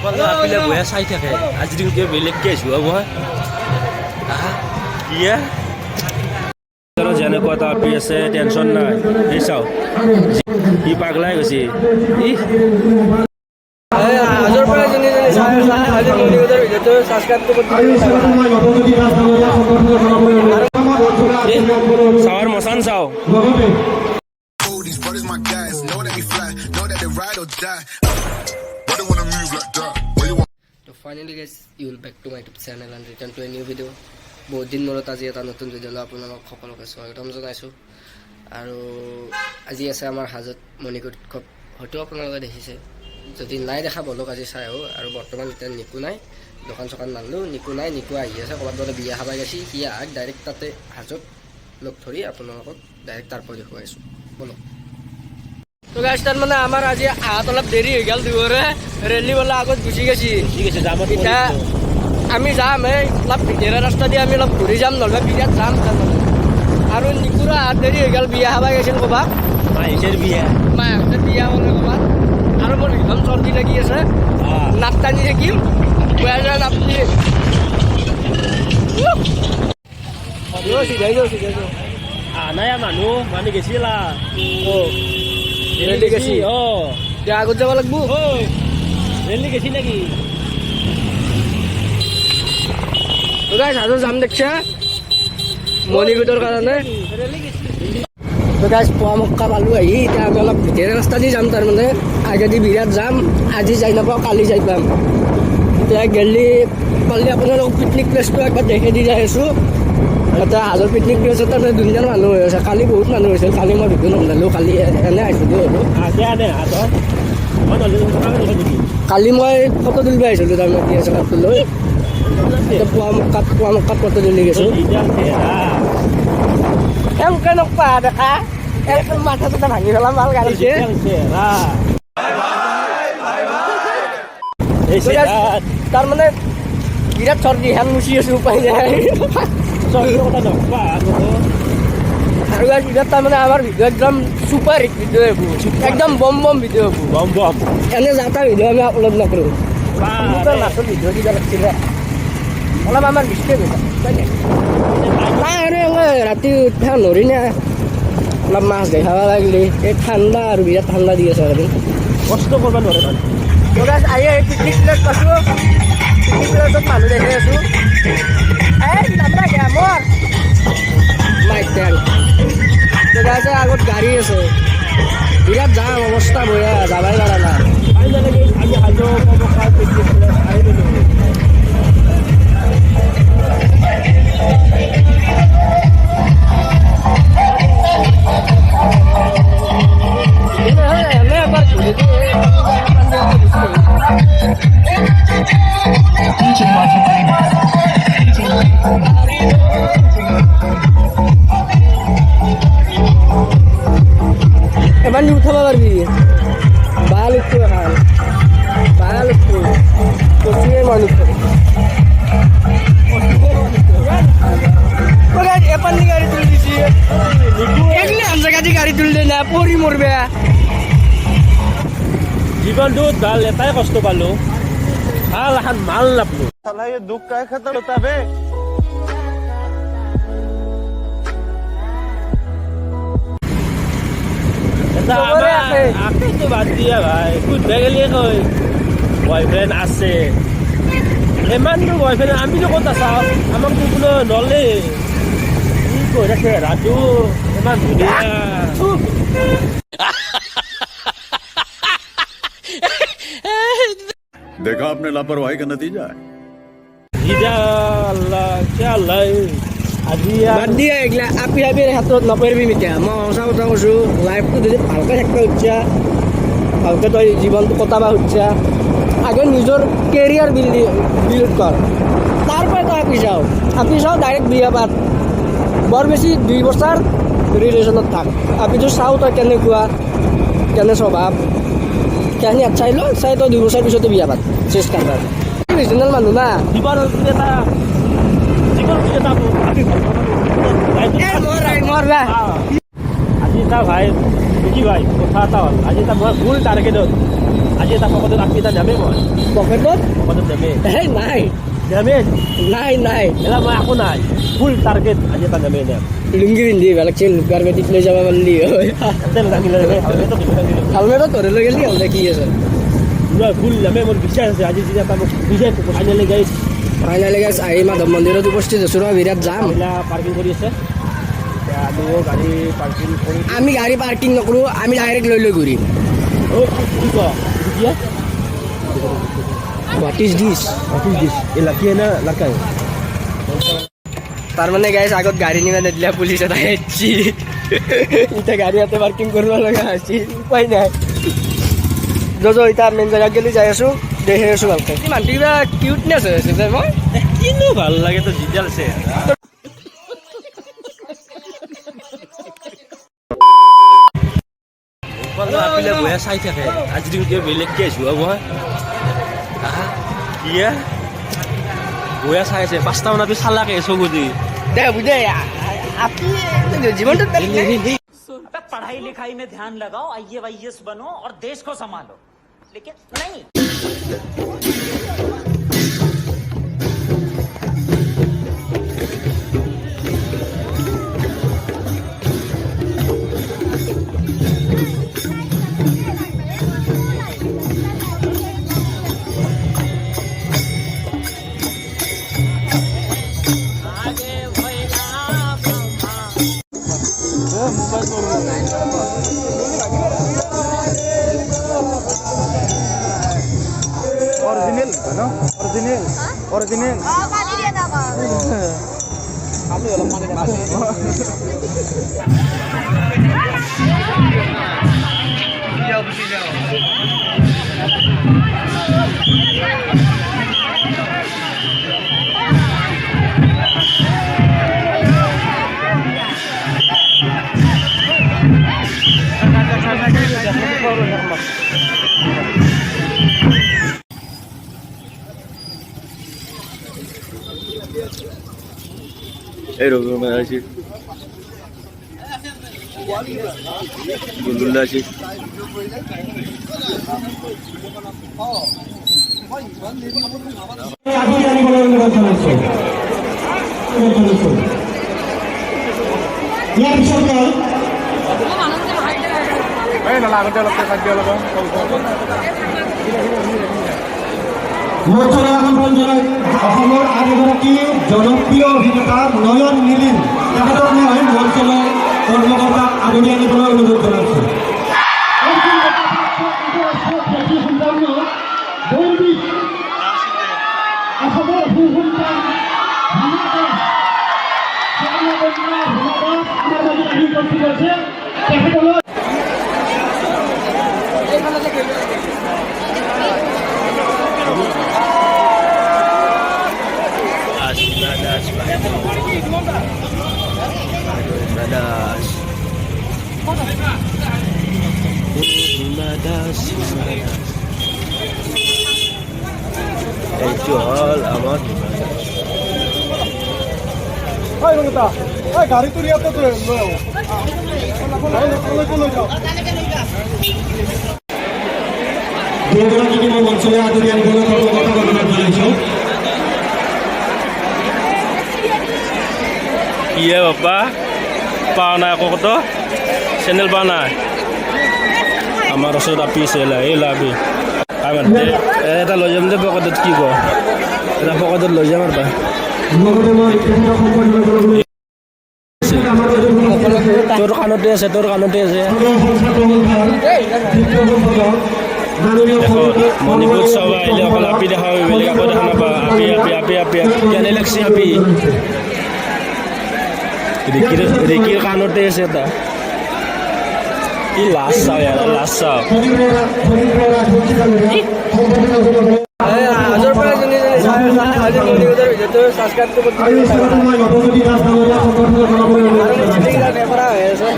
আপিলে বহে চাই থাকে আজি দিন কিয় বেলেগকে যোৱা মই কিয়া যেনেকুৱা এটা আপি আছে টেনশ্যন নাই এই চাওক ই পাগলাই গৈছে আজিৰ পৰা যোনে চাই আছে আজি মৰ্ণিংৰ ভিডিঅ'টো ছাবস্ক্ৰাইবটো কৰি চাৱাৰ মচান চাওঁ These brothers my guys, know that we fly, know that they ride or die. Why they wanna move like that? Where you want? So finally guys, you will back to my YouTube channel and return to a new video. বহুত দিন মূৰত আজি এটা নতুন video' লৈ আপোনালোকক সকলোকে স্বাগতম জনাইছোঁ আৰু আজি আছে আমাৰ হাজত মণিকূট উৎসৱ হয়তো আপোনালোকে দেখিছে যদি নাই দেখা বলক আজি চাই আহোঁ আৰু বৰ্তমান এতিয়া নিকু নাই দোকান চোকান নানিলোঁ নিকু নাই নিকু আহি আছে ক'ৰবাত বোলে বিয়া খাব গৈছে সি আহক ডাইৰেক্ট তাতে হাজত লগ ধৰি আপোনালোকক ডাইৰেক্ট তাৰ পৰা দেখুৱাইছোঁ বলক তো গাইছ তাৰমানে আমাৰ আজি আহাত অলপ দেৰি হৈ গ'ল দুৱৰে ৰেলি বোলে আগত গুচি গৈছে এতিয়া আমি যাম এই অলপ ভিতৰৰ ৰাস্তা দি আমি অলপ ঘূৰি যাম নহ'লে বিয়াত যাম তাৰমানে আৰু নিকুৰা হাত দেৰি হৈ গ'ল বিয়া খাব গৈছিল ক'ৰবাত মাহিছেৰ বিয়া মাহঁতে বিয়া হ'লে ক'ৰবাত আৰু মোৰ একদম চৰ্দি লাগি আছে নাপ টানি থাকিম নাপনি চিধাই যাওঁ নাই মানুহ মানে গেছিলা ৰেলি গেছি এতিয়া আগত যাব লাগিব ৰেলি গেছি নেকি গাইছ হাজত যাম দেখছা মণিকূটৰ কাৰণে তো গাইছ পোৱা মক্কা পালোঁ আহি এতিয়া আমি অলপ ভিতৰৰ ৰাস্তা দি যাম তাৰমানে আগেদি বিৰাট যাম আজি যাই নাপাওঁ কালি যাই পাম এতিয়া গেলি পালে আপোনালোক পিকনিক প্লেচটো একবাৰ দেখি দি যাই আছোঁ এটা হাজৰ পিকনিক প্লেচত তাৰমানে দুনিয়াৰ মানুহ হৈ আছে কালি বহুত মানুহ হৈছিল কালি মই ভিডিঅ' নবনালোঁ কালি এনে আহিছিলোঁ কালি মই ফটো তুলিব আহিছিলোঁ তাৰমানে DSLR-টো লৈ এতিয়া পোৱা মক্কাত ফটো তুলি গৈছোঁ এনকে নকপা দেখা একদম মাথা চাথা ভাঙি পেলাম ভাল গাড়ীছে তাৰমানে বিৰাট চৰ্দি হেন মুচি আছোঁ উপায় নাই আৰু বিৰাট তাৰমানে আমাৰ ভিডিঅ' একদম চুপাৰ হিট ভিডিঅ' এইবোৰ একদম বম ভিডিঅ' এইবোৰ এনে যাতা ভিডিঅ' আমি আপলোড নকৰোঁ নাচৰ ভিডিঅ' দিব লাগিছিলে অলপ আমাৰ মিষ্টেক হৈছে নাই আৰু ৰাতি উঠা নৰি না অলপ মাছ দেখাব লাগিলে এই ঠাণ্ডা আৰু বিৰাট ঠাণ্ডা দি আছে আৰু কষ্ট কৰিব নোৱাৰে আহি পিকনিক প্লেচ পাইছোঁ পিকনিক প্লেচত মানুহ দেখি আছোঁ এই নাম্ৰা গেমৰ মাইক টেং আগত গাড়ী আছে বিৰাট যাম অৱস্থা বঢ়িয়া যাবাই পাৰা নাই এবার উঠাব পারবি ভাল উঠতো এখন ভাল উঠতো কচুয়ে মানুষ এপার গাড়ি তুলে দিছি এগুলি আম জায়গা দিয়ে গাড়ি তুললে না পরি মরবে জীৱনটোত ভাল এটাই কষ্ট পালো ভাল এখন মাল নাপালো साला ये दुख का खत्म होता बे এটা আকেতো বাদ দিয়া ভাই বুদ্ধা গেলিয়ে কয় বয়ফ্ৰেণ্ড আছে ইমানটো বয়ফ্ৰেণ্ড আমিতো ক'ত আছাও আমাক কোনো নলে কি কৈ থাকে ৰাজু ইমান ধুনীয়া देखा आपने लापरवाही का नतीजा है বাদ দিয়া এইগিলা আপি আপিৰ হাতত নপৰিবি এতিয়া মই সঁচা কথা কৈছোঁ লাইফটো যদি ভালকৈ থাকিব খুজিছা ভালকৈ তই জীৱনটো কটাব খুজিছা আগে নিজৰ কেৰিয়াৰ বিল্ড কৰ তাৰপৰা তই আপি চাওঁ ডাইৰেক্ট বিয়া পাত বৰ বেছি 2 বছৰ ৰিলেশ্যনত থাক আপিটো চাওঁ তই কেনেকুৱা কেনে স্বভাৱ কেনে চাই ল চাই তই 2 বছৰ পিছতে বিয়া পাত চেষ্টা কৰ ৰিজনেল মানুহ না আজি এটা ভাই দেখি ভাই কথা এটা হ'ল আজি এটা মই ফুল টাৰ্গেটত আজি এটা পকেটত আপি এটা যামেই মই পকেটত পকেটত যামেই এই নাই যামেই নাই এলা মই একো নাই ফুল টাৰ্গেট আজি এটা যামেই যাম লুঙ্গি পিন্ধি বেলেগ চিল গাৰ্মেণ্টিত লৈ যাব পাৰিলি হয় তেল দাঙিলে হালমেটত ধৰি লৈ গেলি হ'লে কি আছে ফুল যামেই মোৰ বিশ্বাস আছে আজি যেতিয়া এটা মোক বুজাই ফাইনেলি গাইছ ফাইনেলি গাইছ আহি মাধৱ মন্দিৰত উপস্থিত হৈছোঁ ৰ বিৰাট যাম মহিলা পাৰ্কিং কৰি আছে আমিও গাড়ী পাৰ্কিং কৰি আমি গাড়ী পাৰ্কিং নকৰোঁ আমি ডাইৰেক্ট লৈ ঘূৰিম কি ক এতিয়া হোৱাট ইজ দিছ এই লাকি না লাকা তাৰমানে গাইছ আগত গাড়ী নিব নিদিলে পুলিচ এটা আহিছি এতিয়া গাড়ী ইয়াতে পাৰ্কিং কৰিব লগা হৈছে উপায় নাই এতিয়া মেইন জেগাত গেলি যাই আছোঁ দেখি আছোঁ ভালকৈ মানুহটো কিবা কিউটনেছ হৈ আছে যে মই কিনো ভাল লাগে তো জিতেল আছে আপিলে বয়া চাই থাকে আজি দিনকে বেলেগকে যোৱা মই কিয়া বয়া চাই আছে 5টা মানতো চালাকে চকু দি দে বুঝে আপনি জীবনটা पढ़ाई लिखाई में ध्यान लगाओ IAS बनो और देश को संभालो लेकिन नहीं Original. Oh, kali dia tak kau. rumah aja dulu aja মঞ্চলৈ আমন্ত্ৰণ জনাই অসমৰ আন এগৰাকী জনপ্ৰিয় অভিনেতা নয়ন নীলিম তেখেতক মই মঞ্চলৈ কৰ্মকৰ্তাক আদৰি আনিবলৈ অনুৰোধ জনাইছোঁ jual amat Hai Rungta, hai গাড়ি তো ৰিয়াতে তো লও দুগৰাকীকে মই মঞ্চলৈ আদৰি আনিবলৈ কৰ্মকৰ্তাক অনুৰোধ জনাইছোঁ iya bapak paana ako to channel paana amar oso tapi sela labi amar de eta lo jam de pokodot ki go eta pokodot lo jam arba লগতে মই তেখেতক সম্বৰ্ধনা কৰিবলৈ তোৰ কাণতে আছে মণিপুৰ চব আহিলে অকল আপি দেখা বেলেগ আকৌ দেখা নাপা আপি কেনে লাগছে আপি ৰিকিৰ কাণতে আছে এটা ই লাষ্ট চাও আজিৰ পৰা যোনে চাই আজি মণিগুডৰ ভিডিঅ'টো ছাবস্ক্ৰাইব কৰিব মই নৱজ্যোতি দাস ডাঙৰীয়াক সম্বৰ্ধনা জনাবলৈ অনুৰোধ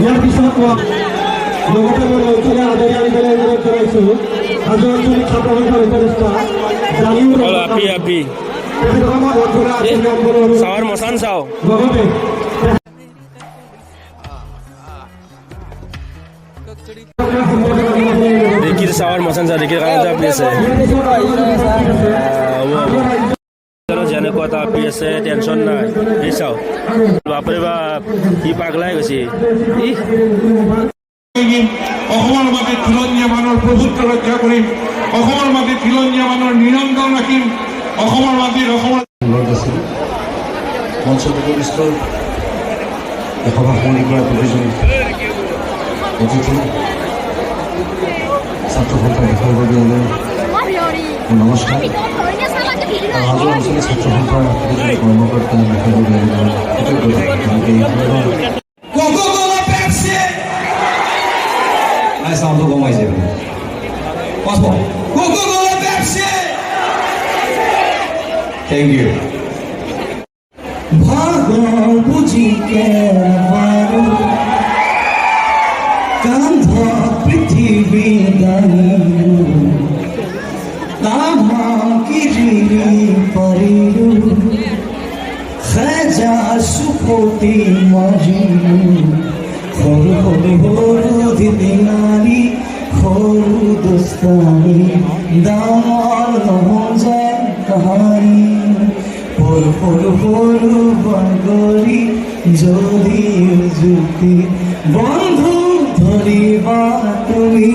ইয়াৰ পিছত লগতে মই মঞ্চলৈ আদৰি আনিবলৈ অনুৰোধ জনাইছোঁ আজি আঞ্চলিক ছাত্ৰ সন্থাৰ উপদেষ্টা জালিউৰ আপি তেখেতক মই মঞ্চলৈ আদৰি আনিবলৈ অনুৰোধ চাৱাৰ মচান চাও লগতে ৰিকিৰ আজি চাৱাৰ মচান জাৰিকে কাৰণে আপি আছে যেনেকুৱা এটা আপি আছে টেনশ্যন নাই এই চাওক বাপৰে বাপ সি পাগলাই গৈছে অসমৰ মাটিত খিলঞ্জীয়া মানুহৰ প্ৰভুত্ব ৰক্ষা কৰিম অসমৰ মাটিত খিলঞ্জীয়া মানুহৰ নিৰন্তৰ ৰাখিম অসমৰ মাটিত অসমৰ মঞ্চত উপবিষ্ট এসভা সলনি কৰা প্ৰতিজন অতিথি ছাত্ৰ সন্থাৰ বিষয়ববীয়ালৈ নমস্কাৰ আৰু হাজোৰ অঞ্চলৰ ছাত্ৰ সন্থাৰ প্ৰতিজন কৰ্মকৰ্তা বিষয়ববীয়ালৈ চাউণ্ডটো কমাইছে থেংক ইউ ভাগৰ বুজি কেবাৰো কান্ধ পৃথিৱী দাঙিলো তামাম কিৰিৰি পাৰিলো খেজা সুপতি মাৰিলো সৰু সৰু সৰু দিদিনাৰী সৰু দোস্তানী ডাঙৰ নহজে কাহানী সৰু সৰু সৰু বাগৰি যদি জুতি বন্ধু ধৰিবা তুমি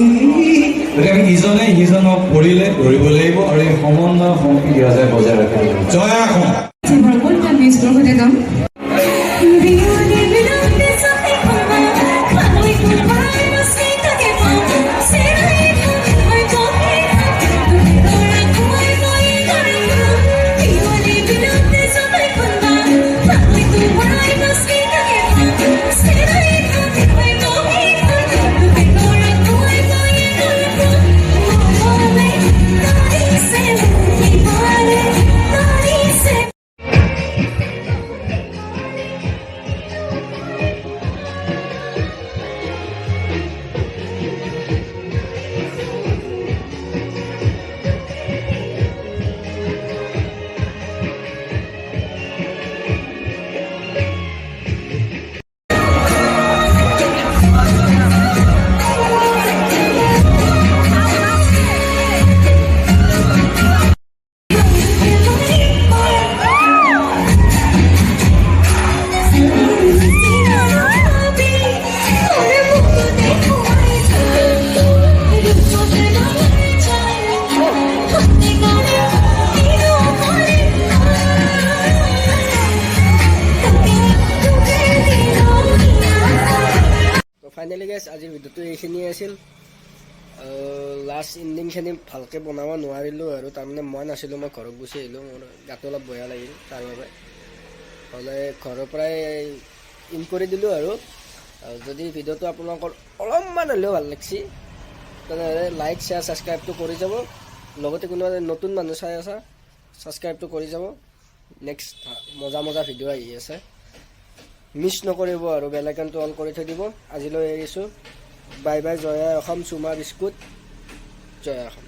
আমি ইজনে সিজনক পৰিলে ধৰিব লাগিব আৰু এই সমন্বয় সম্প্ৰীতি সদায় বজাই ৰাখিব লাগিব জয় অসম সৈতে যাম ফাইনেলি গাইজ আজিৰ ভিডিঅ'টো এইখিনিয়ে আছিল লাষ্ট ইণ্ডিংখিনি ভালকৈ বনাব নোৱাৰিলোঁ আৰু তাৰমানে মই নাছিলোঁ মই ঘৰত গুচি আহিলোঁ মোৰ গাটো অলপ বেয়া লাগিল তাৰ বাবে হ'লে ঘৰৰ পৰাই ইন কৰি দিলোঁ আৰু যদি ভিডিঅ'টো আপোনালোকৰ অলপমান হ'লেও ভাল লাগিছে তেনেহ'লে লাইক শ্বেয়াৰ ছাবস্ক্ৰাইবটো কৰি যাব লগতে কোনোবা নতুন মানুহ চাই আছা ছাবস্ক্ৰাইবটো কৰি যাব নেক্সট মজা মজা ভিডিঅ' আহি আছে মিছ নকৰিব আৰু বেল আইকনটো অন কৰি থৈ দিব আজিলৈ এৰিছোঁ বাই বাই জয় অসম চুমা বিস্কুট জয় অসম